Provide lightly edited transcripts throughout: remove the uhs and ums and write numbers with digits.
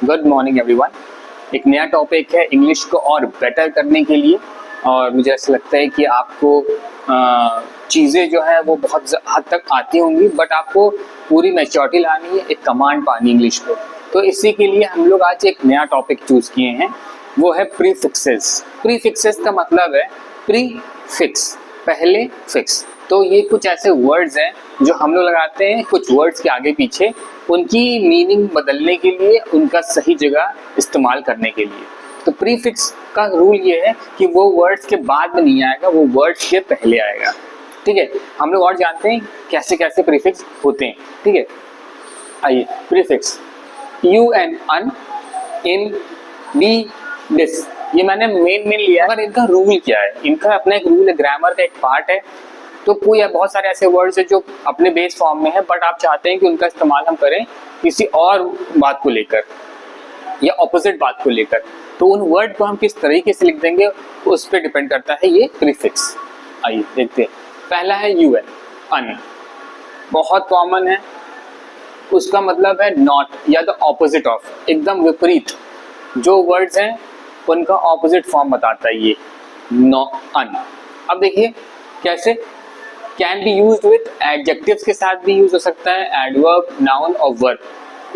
Good morning everyone. एक नया topic है इंग्लिश को और बेटर करने के लिए, और मुझे ऐसा लगता है कि आपको चीज़ें जो है वो बहुत हद तक आती होंगी, बट आपको पूरी मैच्योरिटी लानी है, एक कमांड पानी इंग्लिश पे। तो इसी के लिए हम लोग आज एक नया टॉपिक चूज किए हैं, वो है प्रीफिक्सेस। प्रीफिक्सेस का मतलब है प्री फिक्स, पहले फिक्स। तो ये कुछ ऐसे वर्ड्स हैं जो हम लोग लगाते हैं कुछ वर्ड्स के आगे पीछे, उनकी मीनिंग बदलने के लिए, उनका सही जगह इस्तेमाल करने के लिए। तो प्रीफिक्स का रूल ये है कि वो वर्ड्स के बाद में नहीं आएगा, वो वर्ड्स के पहले आएगा। ठीक है, हम लोग और जानते हैं कैसे कैसे प्रीफिक्स होते हैं। ठीक है, आइए prefix U N, un, in, de, dis, ये मैंने मेन लिया है। अगर इनका रूल क्या है, इनका अपना एक रूल है, ग्रामर का एक पार्ट है। तो कोई बहुत सारे ऐसे वर्ड्स है जो अपने बेस फॉर्म में है, बट आप चाहते हैं कि उनका इस्तेमाल हम करें किसी और बात को लेकर या ऑपोजिट बात को लेकर, तो उन वर्ड को हम किस तरीके से लिख देंगे उस पर डिपेंड करता है ये प्रीफिक्स। आइए देखते हैं। पहला है यू एन, अन, बहुत कॉमन है। उसका मतलब है नॉट या द ऑपोजिट ऑफ, एकदम विपरीत जो वर्ड्स हैं उनका ऑपोजिट फॉर्म बताता है ये नो, अन। अब देखिए कैसे, can be used with adjectives के साथ भी यूज हो सकता है, एडवर्ब, नाउन और वर्ब,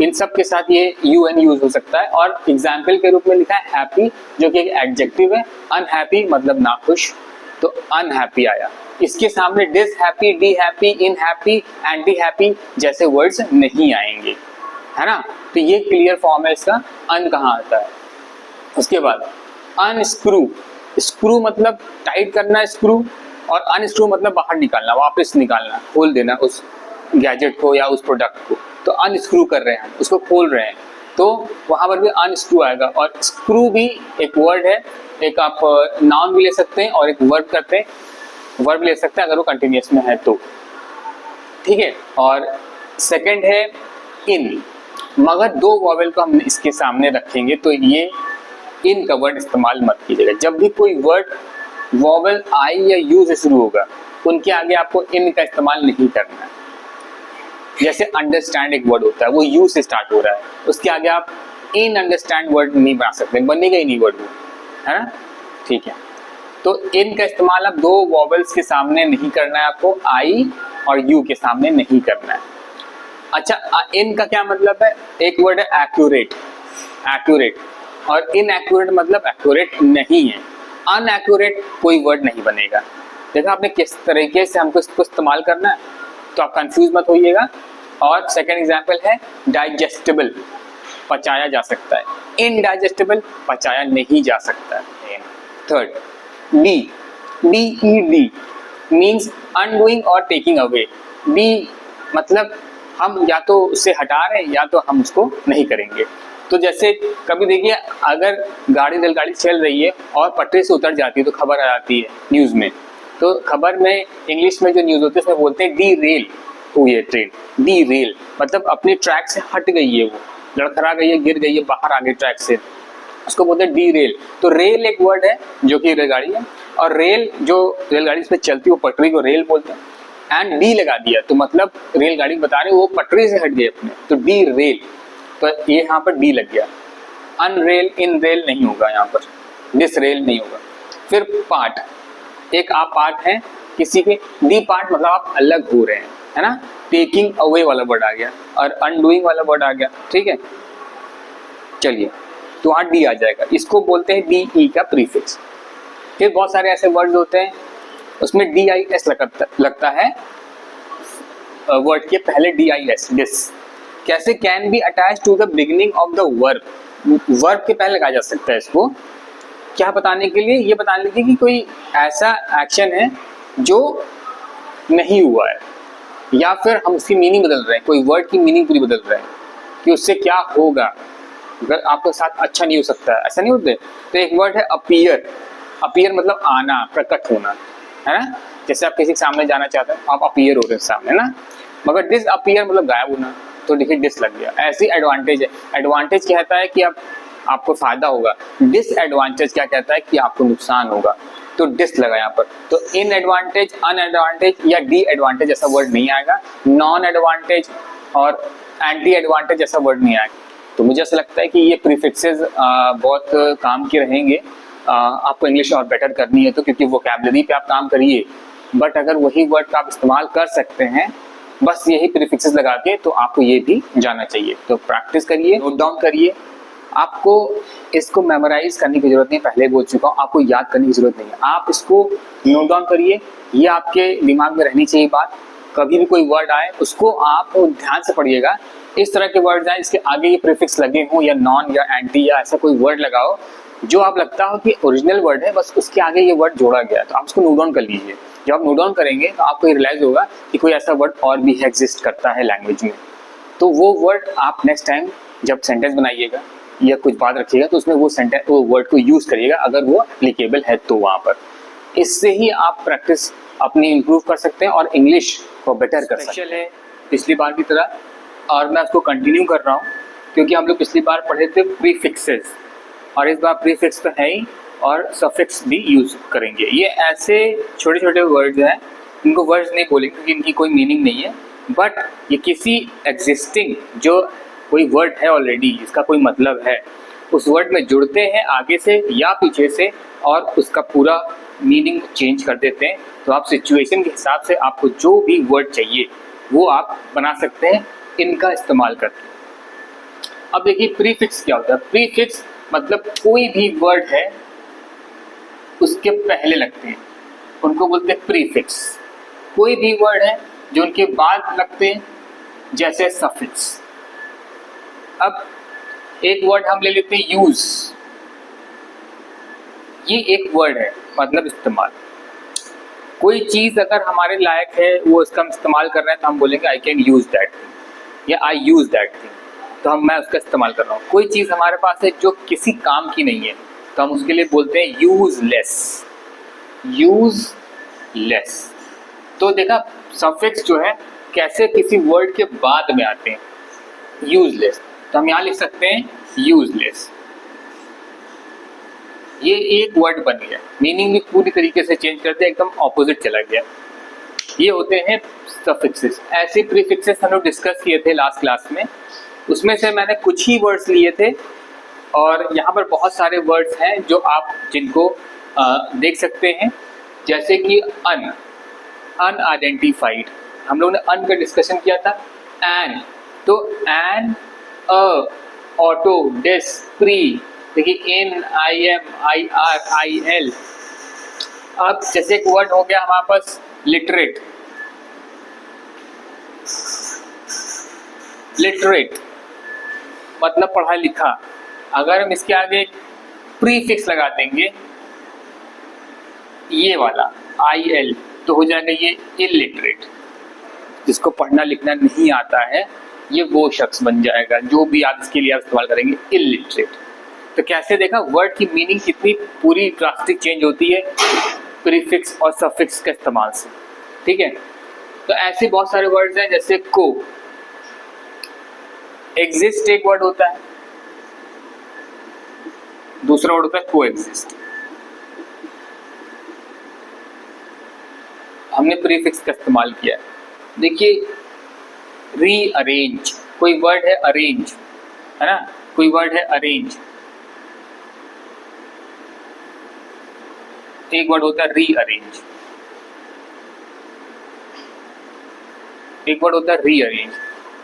इन सब के साथ ये यू एन यूज हो सकता है। और एग्जाम्पल के रूप में लिखा है हैप्पी, जो कि एक एडजेक्टिव है। अनहैप्पी मतलब नाखुश, तो अनहैप्पी आया। इसके सामने dis happy, de happy, in happy, anti happy जैसे वर्ड्स नहीं आएंगे, है ना। तो ये क्लियर फॉर्म है इसका, अन कहाँ आता है। उसके बाद अनस्क्रू, स्क्रू मतलब टाइट करना स्क्रू, और अनस्क्रू मतलब बाहर निकालना, वापस निकालना, खोल देना उस गैजेट को या उस प्रोडक्ट को। तो अनस्क्रू कर रहे हैं, उसको खोल रहे हैं, तो वहां पर भी अनस्क्रू आएगा। और स्क्रू भी एक वर्ड है, एक आप नाउन भी ले सकते हैं और एक वर्ब करते हैं, वर्ब ले सकते हैं अगर वो कंटिन्यूअस में है तो। ठीक है, और सेकंड है इन, मगर दो वॉवेल को हम इसके सामने रखेंगे तो ये इन का वर्ड इस्तेमाल मत कीजिएगा। जब भी कोई वर्ड वॉवेल आई या यू से शुरू होगा, उनके आगे आपको इन का इस्तेमाल नहीं करना है। जैसे अंडरस्टैंड एक वर्ड होता है, वो यू से स्टार्ट हो रहा है, उसके आगे आप इन अंडरस्टैंड वर्ड नहीं बना सकते, बनेगा ही नहीं वर्ड वो, है ना। ठीक है, तो इन का इस्तेमाल आप दो वॉवेल्स के सामने नहीं करना है, आपको आई और यू के सामने नहीं करना है। अच्छा, इन का क्या मतलब है, एक वर्ड है एक्यूरेट, एक्यूरेट, और इनएक्यूरेट मतलब एक्यूरेट नहीं है। अनएक्यूरेट कोई वर्ड नहीं बनेगा। देखा आपने किस तरीके से हमको इसको इस्तेमाल करना है, तो आप कंफ्यूज मत होइएगा। और सेकंड एग्जांपल है डाइजेस्टेबल, पचाया जा सकता है। इनडाइजेस्टेबल, पचाया नहीं जा सकता है। Third D, D E D means undoing और टेकिंग अवे। डी मतलब हम या तो उससे हटा रहे हैं या तो हम उसको नहीं करेंगे। तो जैसे कभी देखिए, अगर रेलगाड़ी चल रही है और पटरी से उतर जाती है तो खबर आ जाती है न्यूज़ में। तो खबर में इंग्लिश में जो न्यूज़ होती है उसमें बोलते हैं डी रेल हुई है ट्रेन। डी रेल मतलब अपने ट्रैक से हट गई है, वो लड़खड़ा गई है, गिर गई है, बाहर आ गई ट्रैक से, उसको बोलते हैं डी रेल। तो रेल एक वर्ड है जो कि रेलगाड़ी है, और रेल जो रेलगाड़ी पे चलती है वो पटरी को रेल बोलते हैं। एंड डी लगा दिया तो मतलब रेलगाड़ी बता रहे वो पटरी से हट गई अपने, तो डी रेल। तो ये यहाँ पर डी लग गया। अनरेल, इन रेल नहीं होगा, यहाँ पर डिस रेल नहीं होगा। फिर पार्ट, एक आप पार्ट हैं किसी के, डी पार्ट मतलब आप अलग हो रहे हैं, है ना। टेकिंग अवे वाला वर्ड आ गया और अनडूइंग वाला वर्ड आ गया। ठीक है, चलिए, तो वहाँ डी आ जाएगा, इसको बोलते हैं डी ई का प्रीफिक्स। फिर बहुत सारे ऐसे वर्ड्स होते हैं उसमें डी आई एस लगता है वर्ड के पहले, डी आई एस, डिस। कैसे, can be attach to the beginning of the verb, verb के पहले लगाया जा सकता है इसको। क्या बताने के लिए, ये बताने के लिए कि कोई ऐसा एक्शन है जो नहीं हुआ है, या फिर हम उसकी मीनिंग बदल रहे हैं, कोई वर्ड की मीनिंग पूरी बदल रहे हैं कि उससे क्या होगा, अगर आपके साथ अच्छा नहीं हो सकता है, ऐसा नहीं होते। तो एक वर्ड है अपीयर, अपीयर मतलब आना, प्रकट होना, है ना। जैसे आप किसी के सामने जाना चाहते हैं, आप अपीयर हो रहे हैं सामने ना, मगर डिस अपीयर मतलब गायब होना, तो देखिए डिस लग गया। ऐसी एडवांटेज है, एडवांटेज कहता है कि आपको फायदा होगा, डिसएडवांटेज क्या कहता है कि आपको नुकसान होगा, तो डिस लगा यहाँ पर। तो इन एडवांटेज, अनएडवांटेज या डी एडवांटेज ऐसा वर्ड नहीं आएगा, नॉन एडवांटेज और एंटी एडवांटेज ऐसा वर्ड नहीं आएगा। तो मुझे ऐसा लगता है कि ये प्रीफिक्सेस बहुत काम के रहेंगे आपको इंग्लिश और बेटर करनी है तो, क्योंकि वोकैबुलरी पे आप काम करिए, बट अगर वही वर्ड का आप इस्तेमाल कर सकते हैं बस यही प्रीफिक्सेस लगा के, तो आपको ये भी जाना चाहिए। तो प्रैक्टिस करिए, नोट डाउन करिए। आपको इसको मेमोराइज करने की जरूरत नहीं, पहले बोल चुका हूँ, आपको याद करने की जरूरत नहीं है। आप इसको नोट डाउन करिए, ये आपके दिमाग में रहनी चाहिए बात। कभी भी कोई वर्ड आए उसको आप ध्यान से पढ़िएगा। इस तरह के वर्ड आए इसके आगे ये प्रीफिक्स लगे हों या नॉन या एंटी या ऐसा कोई वर्ड लगाओ जो आप लगता हो कि ओरिजिनल वर्ड है, बस उसके आगे ये वर्ड जोड़ा गया, तो आप उसको नोट डाउन कर लीजिए। जब आप नोट डाउन करेंगे तो आपको रियलाइज होगा कि कोई ऐसा वर्ड और भी एग्जिस्ट करता है लैंग्वेज में, तो वो वर्ड आप नेक्स्ट टाइम जब सेंटेंस बनाइएगा या कुछ बात रखिएगा तो उसमें वो वर्ड को यूज करिएगा अगर वो एप्लीकेबल है तो वहाँ पर। इससे ही आप प्रैक्टिस अपनी इम्प्रूव कर सकते हैं और इंग्लिश को बेटर कर सकते हैं पिछली बार की तरह। और मैं उसको कंटिन्यू कर रहा हूँ क्योंकि हम लोग पिछली बार पढ़े थे प्रीफिक्सेस और इस बार प्रीफिक्स तो है ही और सफिक्स भी यूज करेंगे। ये ऐसे छोटे छोटे वर्ड्स हैं, इनको वर्ड्स नहीं बोलेंगे क्योंकि इनकी कोई मीनिंग नहीं है, बट ये किसी एग्जिस्टिंग जो कोई वर्ड है ऑलरेडी, इसका कोई मतलब है, उस वर्ड में जुड़ते हैं आगे से या पीछे से और उसका पूरा मीनिंग चेंज कर देते हैं। तो आप सिचुएशन के हिसाब से आपको जो भी वर्ड चाहिए वो आप बना सकते हैं इनका इस्तेमाल करके। अब देखिए प्रीफिक्स क्या होता है। प्रीफिक्स मतलब कोई भी वर्ड है उसके पहले लगते हैं, उनको बोलते हैं प्रीफिक्स। कोई भी वर्ड है जो उनके बाद लगते हैं, जैसे सफिक्स। अब एक वर्ड हम ले लेते हैं यूज। ये एक वर्ड है, मतलब इस्तेमाल। कोई चीज अगर हमारे लायक है, वो इसका हम इस्तेमाल कर रहे हैं, तो हम बोलेंगे I can use that thing या आई यूज दैट थिंग, तो मैं उसका इस्तेमाल कर रहा हूँ। कोई चीज हमारे पास है जो किसी काम की नहीं है, तो हम उसके लिए बोलते हैं यूजलेस। यूजलेस। तो देखा सफिक्स जो है कैसे किसी वर्ड के बाद में आते हैं, यूजलेस। तो हम यहाँ लिख सकते हैं यूजलेस। ये एक वर्ड बन गया, मीनिंग भी पूरी तरीके से चेंज करते हैं, एकदम ऑपोजिट चला गया। ये होते हैं सफिक्सेस। ऐसे प्रीफिक्सेस हम लोग डिस्कस किए थे लास्ट क्लास में, उसमें से मैंने कुछ ही वर्ड्स लिए थे और यहाँ पर बहुत सारे वर्ड्स हैं जो आप जिनको देख सकते हैं, जैसे कि अनआइडेंटिफाइड। हम लोग ने अन का डिस्कशन किया था। एन, तो एन, ऑटो, डिस, प्री, देखिए in, I M, I R, I L. अब जैसे एक वर्ड हो गया हमारे पास लिटरेट। लिटरेट मतलब पढ़ा लिखा। अगर हम इसके आगे प्रीफिक्स लगा देंगे ये वाला आई एल, तो हो जाएगा ये इलिटरेट। जिसको पढ़ना लिखना नहीं आता है ये वो शख्स बन जाएगा, जो भी आप इसके लिए आप इस्तेमाल करेंगे इलिटरेट। तो कैसे देखा वर्ड की मीनिंग कितनी पूरी ड्रास्टिक चेंज होती है प्रीफिक्स और सफिक्स के इस्तेमाल से। ठीक है, तो ऐसे बहुत सारे वर्ड्स हैं, जैसे को एग्जिस्ट एक वर्ड होता है, दूसरा वर्ड होता है को एग्जिस्ट। हमने प्रीफिक्स का इस्तेमाल किया है। देखिए रीअरेंज, कोई वर्ड है अरेंज, है ना, कोई वर्ड है अरेंज, एक वर्ड होता है रीअरेंज, एक वर्ड होता है रीअरेंज।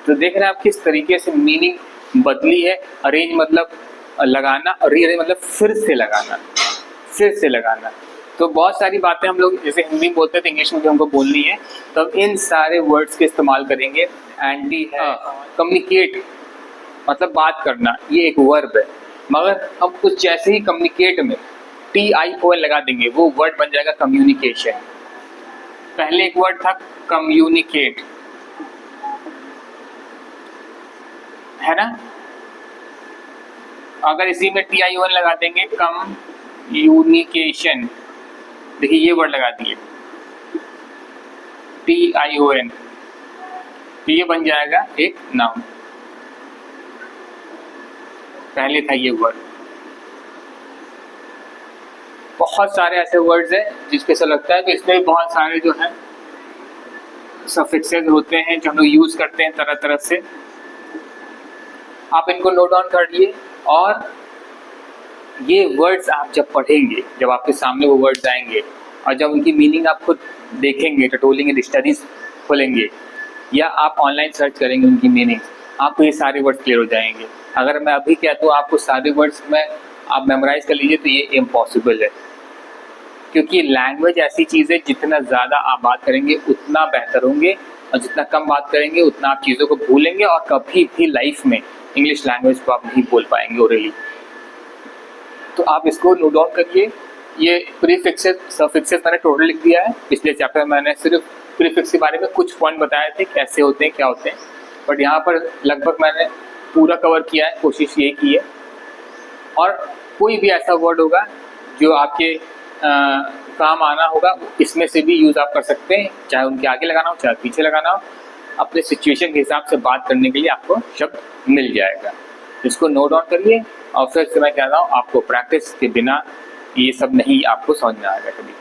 तो देख रहे हैं आप किस तरीके से मीनिंग बदली है। अरेंज मतलब लगाना और रीअरेंज मतलब फिर से लगाना, फिर से लगाना। तो बहुत सारी बातें हम लोग जैसे हिंदी में बोलते थे, इंग्लिश में भी हमको बोलनी है, तो इन सारे वर्ड्स के इस्तेमाल करेंगे। एंटी है कम्युनिकेट मतलब बात करना, ये एक वर्ब है, मगर हम कुछ जैसे ही कम्युनिकेट में TION लगा देंगे वो वर्ड बन जाएगा कम्युनिकेशन। पहले एक वर्ड था कम्युनिकेट, है ना, अगर इसी में TION लगा देंगे कम्युनिकेशन, देखिए ये वर्ड लगा दिए TION, तो ये बन जाएगा एक नाउन। पहले था ये वर्ड। बहुत सारे ऐसे वर्ड्स हैं जिसके से लगता है कि इसमें भी बहुत सारे जो है सफिक्सेस होते हैं जो हम लोग यूज करते हैं तरह तरह से। आप इनको नोट डाउन कर लिए, और ये वर्ड्स आप जब पढ़ेंगे, जब आपके सामने वो वर्ड्स आएंगे और जब उनकी मीनिंग आप खुद देखेंगे, टटोलेंगे, डिक्शनरीज खोलेंगे या आप ऑनलाइन सर्च करेंगे उनकी मीनिंग, आपको ये सारे वर्ड्स क्लियर हो जाएंगे। अगर मैं अभी कहता हूँ आपको सारे वर्ड्स में आप मेमोराइज कर लीजिए तो ये इम्पॉसिबल है, क्योंकि लैंग्वेज ऐसी चीज़ है जितना ज़्यादा आप बात करेंगे उतना बेहतर होंगे, और जितना कम बात करेंगे उतना आप चीज़ों को भूलेंगे और कभी भी लाइफ में इंग्लिश लैंग्वेज को आप नहीं बोल पाएंगे ओरली। तो आप इसको नोट डाउन करिए। ये प्रीफिक्सेस सफिक्सेस मैंने टोटल लिख दिया है। पिछले चैप्टर में मैंने सिर्फ प्रीफिक्स के बारे में कुछ पॉइंट बताए थे, कैसे होते हैं, क्या होते हैं, बट यहाँ पर लगभग मैंने पूरा कवर किया है, कोशिश ये की है। और कोई भी ऐसा वर्ड होगा जो आपके काम आना होगा, इसमें से भी यूज़ आप कर सकते हैं, चाहे उनके आगे लगाना हो चाहे पीछे लगाना हो। अपने सिचुएशन के हिसाब से बात करने के लिए आपको शब्द मिल जाएगा। इसको नोट डाउन करिए, और फिर से मैं कह रहा हूँ आपको प्रैक्टिस के बिना ये सब नहीं आपको समझ में आएगा कभी।